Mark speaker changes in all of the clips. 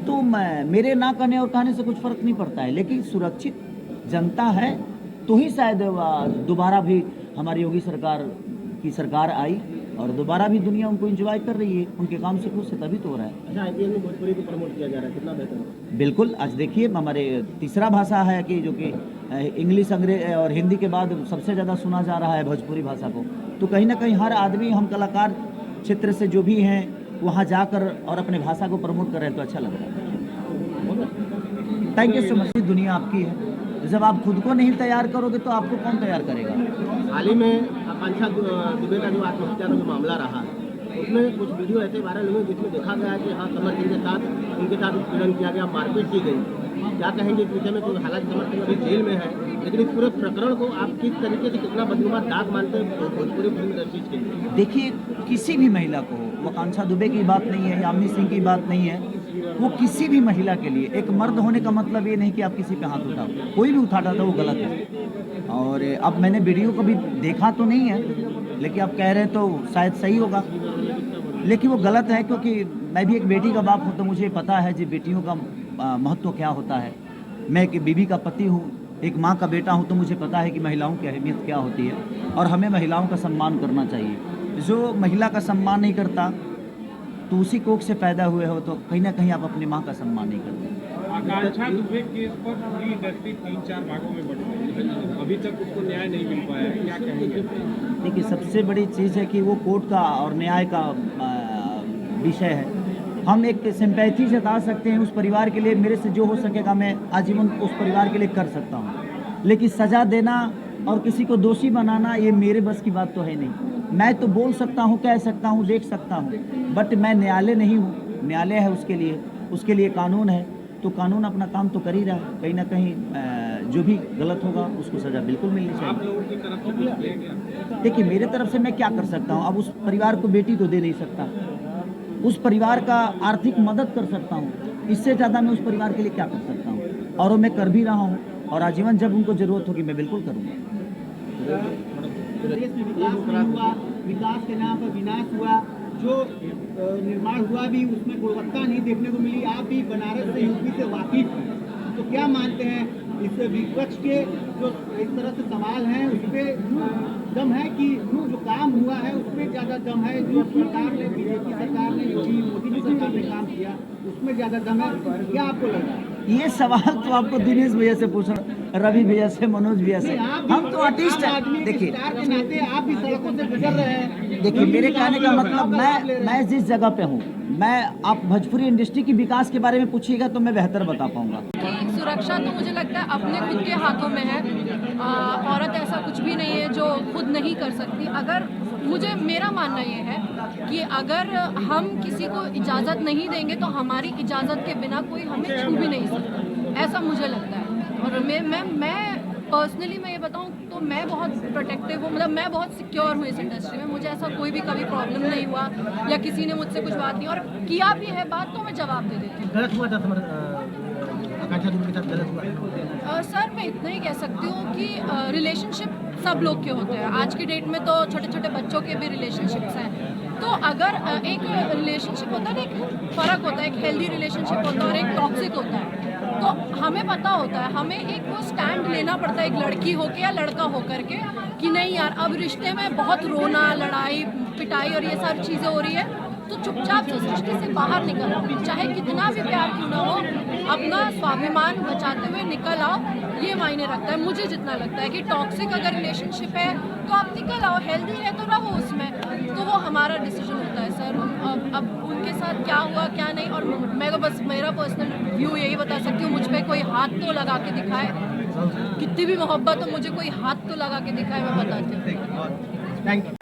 Speaker 1: तो मेरे ना कहने और कहने से कुछ फ़र्क नहीं पड़ता है, लेकिन सुरक्षित जनता है तो ही शायद दोबारा भी हमारी योगी सरकार की सरकार आई और दोबारा भी दुनिया उनको एंजॉय कर रही है, उनके काम से खुश है, तभी तो हो रहा है।
Speaker 2: अच्छा, आईपीएल में भोजपुरी को प्रमोट किया जा रहा है, कितना बेहतर है।
Speaker 1: बिल्कुल, आज देखिए हमारे तीसरा भाषा है कि जो कि इंग्लिश, अंग्रेज और हिंदी के बाद सबसे ज़्यादा सुना जा रहा है भोजपुरी भाषा को। तो कहीं ना कहीं हर आदमी, हम कलाकार क्षेत्र से जो भी हैं, वहाँ जाकर और अपने भाषा को प्रमोट कर रहे हैं, तो अच्छा लग रहा है। Thank you so much. दुनिया आपकी है, जब आप खुद को नहीं तैयार करोगे तो आपको कौन तैयार करेगा।
Speaker 2: हाल ही में आकांक्षा दुबे का जो आत्महत्या का जो मामला रहा, उसमें कुछ वीडियो ऐसे वायरल हुए जिसमें देखा गया कि हाँ, समर सिंह के साथ उनके साथ उत्पीड़न किया गया, मारपीट की गई। क्या कहेंगे इस विषय में? तो हालांकि समर सिंह अभी जेल में है, लेकिन इस पूरे प्रकरण को आप किस तरीके से, कितना बदनुमा दाग मानते हैं भोजपुरी फिल्म इंडस्ट्री के लिए?
Speaker 1: देखिए, किसी भी महिला को, वो आकांक्षा दुबे की बात नहीं है, यामिनी सिंह की बात नहीं है, वो किसी भी महिला के लिए, एक मर्द होने का मतलब ये नहीं कि आप किसी पे हाथ उठाओ, कोई भी उठाता था वो गलत है। और अब मैंने वीडियो को भी देखा तो नहीं है, लेकिन आप कह रहे हैं तो शायद सही होगा, लेकिन वो गलत है, क्योंकि मैं भी एक बेटी का बाप हूँ, तो मुझे पता है जी बेटियों का महत्व क्या होता है। मैं एक बीवी का पति हूँ, एक माँ का बेटा हूँ, तो मुझे पता है कि महिलाओं की अहमियत क्या होती है और हमें महिलाओं का सम्मान करना चाहिए। जो महिला का सम्मान नहीं करता तो उसी कोख से पैदा हुए हो, तो कहीं ना कहीं आप अपनी माँ का सम्मान नहीं करते।
Speaker 3: आकांक्षा दुबे केस पर पूरी इंडस्ट्री 3-4 भागों में बट गई है, अभी तक उसको न्याय नहीं मिल पाया है, क्या कहेंगे?
Speaker 1: देखिए, सबसे बड़ी चीज़ है कि वो कोर्ट का और न्याय का विषय है। हम एक सिंपैथी जता सकते हैं उस परिवार के लिए, मेरे से जो हो सकेगा मैं आजीवन उस परिवार के लिए कर सकता हूँ, लेकिन सज़ा देना और किसी को दोषी बनाना ये मेरे बस की बात तो है नहीं। मैं तो बोल सकता हूँ, कह सकता हूँ, देख सकता हूँ, बट मैं न्यायालय नहीं हूँ। न्यायालय है उसके लिए कानून है, तो कानून अपना काम तो कर ही रहा है। कहीं ना कहीं जो भी गलत होगा उसको सज़ा बिल्कुल मिलनी
Speaker 3: आप
Speaker 1: चाहिए।
Speaker 3: लोगों की तरफ से कुछ किया गया?
Speaker 1: देखिए, मेरे तरफ से मैं क्या कर सकता हूँ, अब उस परिवार को बेटी तो दे नहीं सकता, उस परिवार का आर्थिक मदद कर सकता हूँ, इससे ज़्यादा मैं उस परिवार के लिए क्या कर सकता हूँ, और वो मैं कर भी रहा हूँ, और आजीवन जब उनको ज़रूरत होगी मैं बिल्कुल करूँगा।
Speaker 4: विकास के नाम पर विनाश हुआ, जो निर्माण हुआ भी उसमें गुणवत्ता नहीं देखने को मिली। आप भी बनारस से, यूपी से वाकिफ हैं, तो क्या मानते हैं इस विपक्ष के जो इस तरह से सवाल हैं उस पर दम है कि जो काम हुआ है उसमें ज़्यादा दम है, जो सरकार ने, बीजेपी सरकार ने, योगी मोदी की सरकार ने काम किया उसमें ज़्यादा दम है? क्या आपको लग रहा है?
Speaker 1: ये सवाल तो आपको दिनेश भैया से पूछना, रवि भैया से, मनोज भैया से। हम तो आर्टिस्ट हैं। देखिए
Speaker 4: स्टार के नाते आप भी सड़कों से गुजर रहे हैं।
Speaker 1: देखिए, मेरे कहने का मतलब, मैं जिस जगह पे हूँ, मैं, आप भोजपुरी इंडस्ट्री की विकास के बारे में पूछिएगा तो मैं बेहतर बता पाऊंगा।
Speaker 5: कि सुरक्षा तो मुझे लगता है अपने खुद के हाथों में है। औरत ऐसा कुछ भी नहीं है जो खुद नहीं कर सकती। अगर मेरा मानना ये है कि अगर हम किसी को इजाज़त नहीं देंगे तो हमारी इजाज़त के बिना कोई हमें छू भी नहीं सकता, ऐसा मुझे लगता है। और मैं पर्सनली मैं ये बताऊँ तो मैं बहुत प्रोटेक्टिव हूँ, मतलब मैं बहुत सिक्योर हूँ इस इंडस्ट्री में। मुझे ऐसा कोई भी कभी प्रॉब्लम नहीं हुआ या किसी ने मुझसे कुछ बात नहीं, और किया भी है बात तो मैं जवाब दे देती हूँ।
Speaker 2: गलत हुआ था आकांक्षा दुबे के साथ, गलत हुआ?
Speaker 5: सर, मैं इतना ही कह सकती हूँ कि रिलेशनशिप सब लोग के होते हैं। आज की डेट में तो छोटे छोटे बच्चों के भी रिलेशनशिप्स हैं। तो अगर एक रिलेशनशिप होता है ना, एक फ़र्क होता है, एक हेल्दी रिलेशनशिप होता है और एक टॉक्सिक होता है। तो हमें पता होता है, हमें एक वो स्टैंड लेना पड़ता है, एक लड़की होके या लड़का होकर के, कि नहीं यार, अब रिश्ते में बहुत रोना, लड़ाई पिटाई और ये सारी चीज़ें हो रही है, तो चुपचाप से उस रिश्ते से बाहर निकल आओ। चाहे कितना भी प्यार क्यों ना हो, अपना स्वाभिमान बचाते हुए निकल आओ। ये मायने रखता है मुझे जितना लगता है कि टॉक्सिक अगर रिलेशनशिप है तो आप निकल आओ, हेल्दी है तो रहो उसमें। तो वो हमारा डिसीजन होता है सर। अब उनके साथ क्या हुआ क्या नहीं, और मैं तो बस मेरा पर्सनल व्यू यही बता सकती हूँ। मुझ पर कोई हाथ तो लगा के दिखाए, कितनी भी मोहब्बत हो, मुझे कोई हाथ तो लगा के दिखाए, मैं बताती हूँ।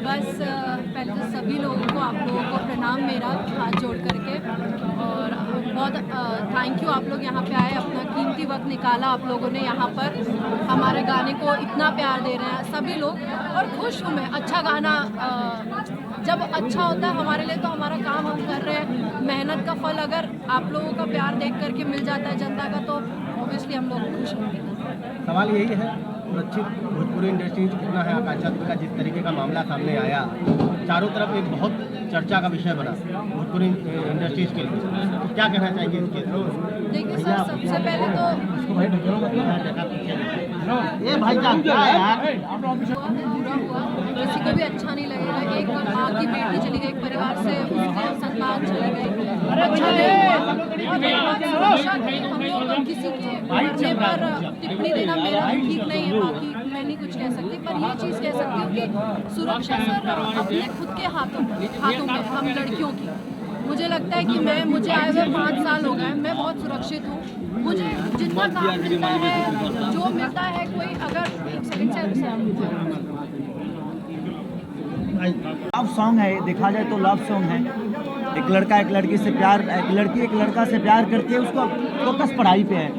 Speaker 5: बस पहले तो सभी लोगों को, आप लोगों को प्रणाम मेरा हाथ जोड़ करके, और बहुत थैंक यू, आप लोग यहाँ पे आए, अपना कीमती वक्त निकाला आप लोगों ने यहाँ पर, हमारे गाने को इतना प्यार दे रहे हैं सभी लोग, और खुश हूँ मैं। अच्छा गाना जब अच्छा होता है हमारे लिए, तो हमारा काम हम कर रहे हैं, मेहनत का फल अगर आप लोगों का प्यार देख करके मिल जाता है जनता का, तो ऑब्वियसली हम लोग खुश होंगे।
Speaker 2: सवाल यही है सुरक्षित भोजपुरी इंडस्ट्री कितना है आकांक्षा दुबे का जिस तरीके का मामला सामने आया, चारों तरफ एक बहुत चर्चा का विषय बना भोजपुरी इंडस्ट्रीज के लिए, तो क्या कहना चाहेंगे इसके?
Speaker 5: देखिए सर, सबसे पहले तो
Speaker 2: ये भाई साहब क्या है यार?
Speaker 5: बुरा हुआ, किसी को भी अच्छा नहीं लगेगा। एक माँ की बेटी चली गई, एक परिवार से उसकी संतान चली गई, अच्छा नहीं हुआ। और एक बात सुरक्षा की, हम लोग किसी के मरने पर टिप्पणी देना मेरा भी ठीक नहीं है, बाकी मैं नहीं कुछ कह सकती, पर ये चीज़ कह सकती हूँ कि सुरक्षा सर अपने खुद के हाथों में हम लड़कियों की। मुझे लगता है कि मुझे आए हुए 5 साल हो गए, मैं बहुत सुरक्षित हूँ। मुझे जितना काम मिलता है, जो मिलता है, कोई अगर एक सेकंड से
Speaker 1: लव सॉन्ग है, देखा जाए तो लव सॉन्ग है। एक लड़का एक लड़की से प्यार, एक लड़की एक लड़का से प्यार करती है, उसको फोकस पढ़ाई पे है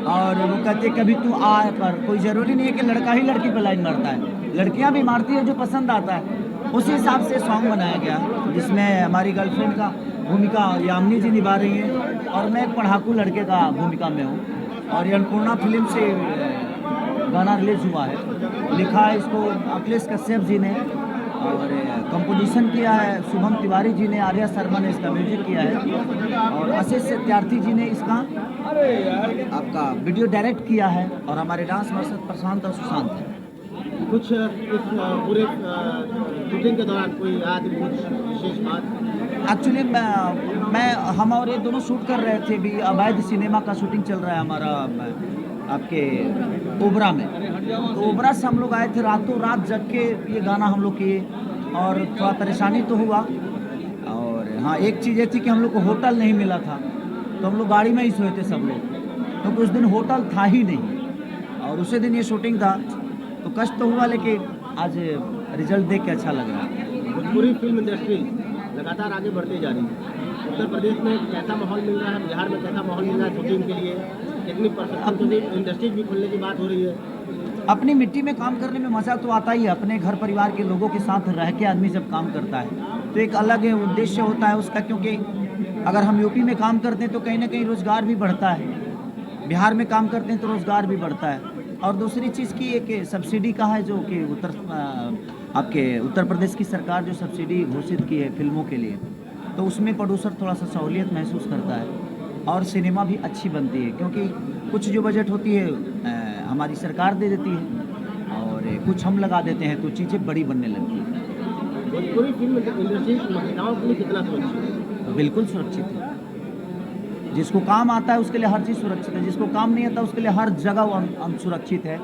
Speaker 1: और वो कहते हैं कभी तू आ, पर कोई ज़रूरी नहीं है कि लड़का ही लड़की पे लाइन मारता है, लड़कियां भी मारती है जो पसंद आता है। उसी हिसाब से सॉन्ग बनाया गया जिसमें हमारी गर्लफ्रेंड का भूमिका यामिनी जी निभा रही हैं और मैं एक पढ़ाकू लड़के का भूमिका में हूँ। और ये अन्नपूर्णा फिल्म से गाना रिलीज हुआ है, लिखा है इसको अखिलेश कश्यप जी ने और कंपोजिशन किया है शुभम तिवारी जी ने, आर्या शर्मा ने इसका म्यूजिक किया है और आशीष सत्यार्थी जी ने इसका आपका वीडियो डायरेक्ट किया है और हमारे डांस मास्टर प्रशांत और सुशांत है।
Speaker 2: कुछ इस पूरे शूटिंग के दौरान कोई याद, कुछ विशेष बात?
Speaker 1: एक्चुअली मैं हम और ये दोनों शूट कर रहे थे, भी अवैध सिनेमा का शूटिंग चल रहा है हमारा आपके ओबरा में। तो ओबरा से हम लोग आए थे, रातों रात जग के ये गाना हम लोग किए और थोड़ा परेशानी तो हुआ। और हाँ, एक चीज़ ये थी कि हम लोग को होटल नहीं मिला था, तो हम लोग गाड़ी में ही सोए थे सब लोग, क्योंकि उस दिन होटल था ही नहीं और उसी दिन ये शूटिंग था। तो कष्ट तो हुआ, लेकिन आज रिजल्ट देख के अच्छा लग रहा है।
Speaker 2: भोजपुरी फिल्म इंडस्ट्री लगातार आगे बढ़ती जा रही है। उत्तर प्रदेश में कैसा माहौल मिल रहा है, बिहार में कैसा माहौल मिल रहा है शूटिंग के लिए? कितनी परसेंट इंडस्ट्रीज भी खुलने की बात हो रही है?
Speaker 1: अपनी मिट्टी में काम करने में मज़ा तो आता ही है। अपने घर परिवार के लोगों के साथ रह के आदमी जब काम करता है तो एक अलग उद्देश्य होता है उसका, क्योंकि अगर हम यूपी में काम करते हैं तो कहीं ना कहीं रोज़गार भी बढ़ता है, बिहार में काम करते हैं तो रोज़गार भी बढ़ता है। और दूसरी चीज़ की एक सब्सिडी का है, जो कि आपके उत्तर प्रदेश की सरकार जो सब्सिडी घोषित की है फिल्मों के लिए, तो उसमें प्रोड्यूसर थोड़ा सा सहूलियत महसूस करता है और सिनेमा भी अच्छी बनती है, क्योंकि कुछ जो बजट होती है हमारी सरकार दे देती है और कुछ हम लगा देते हैं, तो चीज़ें बड़ी बनने लगती हैं।
Speaker 2: भोजपुरी फिल्म इंडस्ट्री महिलाओं के लिए कितना सुरक्षित है?
Speaker 1: बिल्कुल सुरक्षित है। जिसको काम आता है उसके लिए हर चीज़ सुरक्षित है, जिसको काम नहीं आता उसके लिए हर जगह वो सुरक्षित है।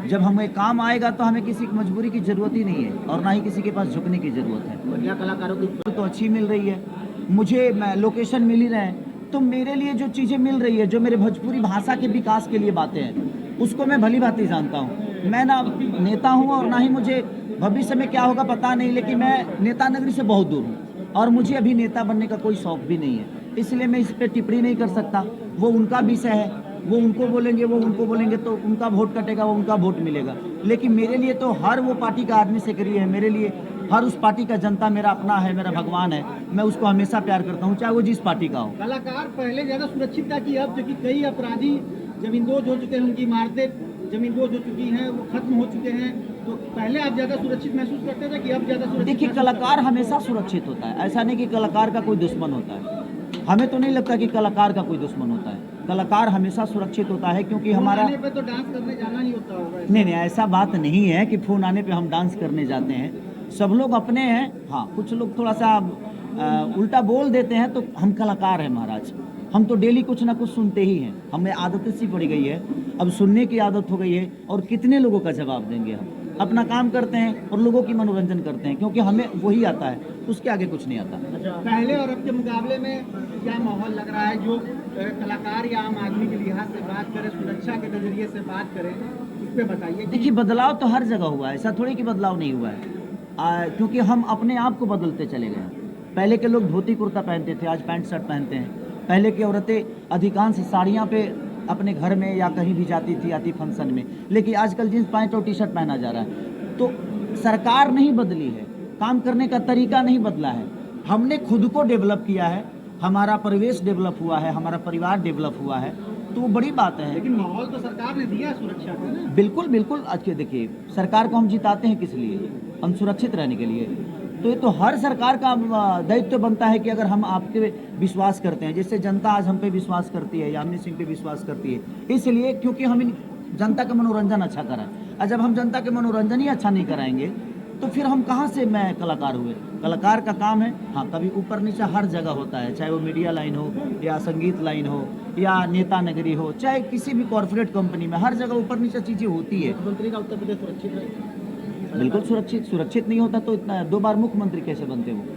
Speaker 1: जब हमें काम आएगा तो हमें किसी की मजबूरी की ज़रूरत ही नहीं है और ना ही किसी के पास झुकने की ज़रूरत है।
Speaker 2: महिला कलाकारों की
Speaker 1: तो अच्छी मिल रही है, मुझे लोकेशन मिल ही रहे हैं, तो मेरे लिए जो चीज़ें मिल रही है, जो मेरे भोजपुरी भाषा के विकास के लिए बातें हैं, उसको मैं भली भांति जानता हूँ। मैं ना नेता हूँ और ना ही मुझे भविष्य में क्या होगा पता नहीं, लेकिन मैं नेता नगरी से बहुत दूर हूँ और मुझे अभी नेता बनने का कोई शौक भी नहीं है, इसलिए मैं इस पर टिप्पणी नहीं कर सकता। वो उनका विषय है, वो उनको बोलेंगे तो उनका वोट कटेगा, वो उनका वोट मिलेगा। लेकिन मेरे लिए तो हर वो पार्टी का आदमी सक्रिय है, मेरे लिए हर उस पार्टी का जनता मेरा अपना है, मेरा भगवान है, मैं उसको हमेशा प्यार करता हूँ, चाहे वो जिस पार्टी का हो।
Speaker 4: कलाकार पहले ज़्यादा सुरक्षित था कि अब, जो कि कई अपराधी जमींदोज हो चुके हैं, उनकी इमारतें जमींदोज हो चुकी हैं, वो खत्म हो चुके हैं, तो पहले आप ज़्यादा सुरक्षित महसूस करते थे कि अब ज़्यादा सुरक्षित?
Speaker 1: देखिए, कलाकार हमेशा सुरक्षित होता है, ऐसा नहीं कि कलाकार का कोई दुश्मन होता है। हमें तो नहीं लगता कि कलाकार का कोई दुश्मन होता है, कलाकार हमेशा सुरक्षित होता है, क्योंकि हमारा
Speaker 4: आने पे तो डांस करने जाना ही होता होगा।
Speaker 1: नहीं, ऐसा बात नहीं है कि फ़ोन आने पे हम डांस करने जाते हैं, सब लोग अपने हैं। हाँ, कुछ लोग थोड़ा सा उल्टा बोल देते हैं, तो हम कलाकार हैं महाराज, हम तो डेली कुछ ना कुछ सुनते ही हैं, हमें आदत सी पड़ी गई है, अब सुनने की आदत हो गई है। और कितने लोगों का जवाब देंगे? हम अपना काम करते हैं और लोगों की मनोरंजन करते हैं, क्योंकि हमें वही आता है, उसके आगे कुछ नहीं आता।
Speaker 4: पहले और अब के मुकाबले में क्या माहौल लग रहा है? जो कलाकार या आम आदमी के लिहाज से बात करें, सुरक्षा के नज़रिए से बात करें, इस पे बताइए।
Speaker 1: देखिए, बदलाव तो हर जगह हुआ है, ऐसा थोड़ी कि बदलाव नहीं हुआ है, क्योंकि हम अपने आप को बदलते चले गए। पहले के लोग धोती कुर्ता पहनते थे, आज पैंट शर्ट पहनते हैं। पहले की औरतें अधिकांश साड़ियाँ पे अपने घर में या कहीं भी जाती थी, आती फंक्शन में, लेकिन आजकल जींस पैंट और टी शर्ट पहना जा रहा है। तो सरकार नहीं बदली है, काम करने का तरीका नहीं बदला है, हमने खुद को डेवलप किया है, हमारा परिवेश डेवलप हुआ है, हमारा परिवार डेवलप हुआ है, तो वो बड़ी बात है।
Speaker 4: लेकिन माहौल तो सरकार ने दिया सुरक्षा का ना।
Speaker 1: बिल्कुल बिल्कुल। आज के देखिए, सरकार को हम जिताते हैं किस लिए? हम सुरक्षित रहने के लिए। तो ये तो हर सरकार का दायित्व बनता है कि अगर हम आप पे विश्वास करते हैं, जैसे जनता आज हम पे विश्वास करती है, यामिनी सिंह पे विश्वास करती है, इसलिए क्योंकि हम इन जनता का मनोरंजन अच्छा कराएं। और जब हम जनता के मनोरंजन ही अच्छा नहीं कराएंगे तो फिर हम कहाँ से मैं कलाकार हुए? कलाकार का काम है, हाँ, कभी ऊपर नीचे हर जगह होता है, चाहे वो मीडिया लाइन हो या संगीत लाइन हो या नेता नगरी हो, चाहे किसी भी कॉर्पोरेट कंपनी में, हर जगह ऊपर नीचे चीज़ें होती है।
Speaker 2: मुख्यमंत्री का उत्तर प्रदेश सुरक्षित है?
Speaker 1: बिल्कुल सुरक्षित नहीं होता तो इतना 2 बार मुख्यमंत्री कैसे बनते वो?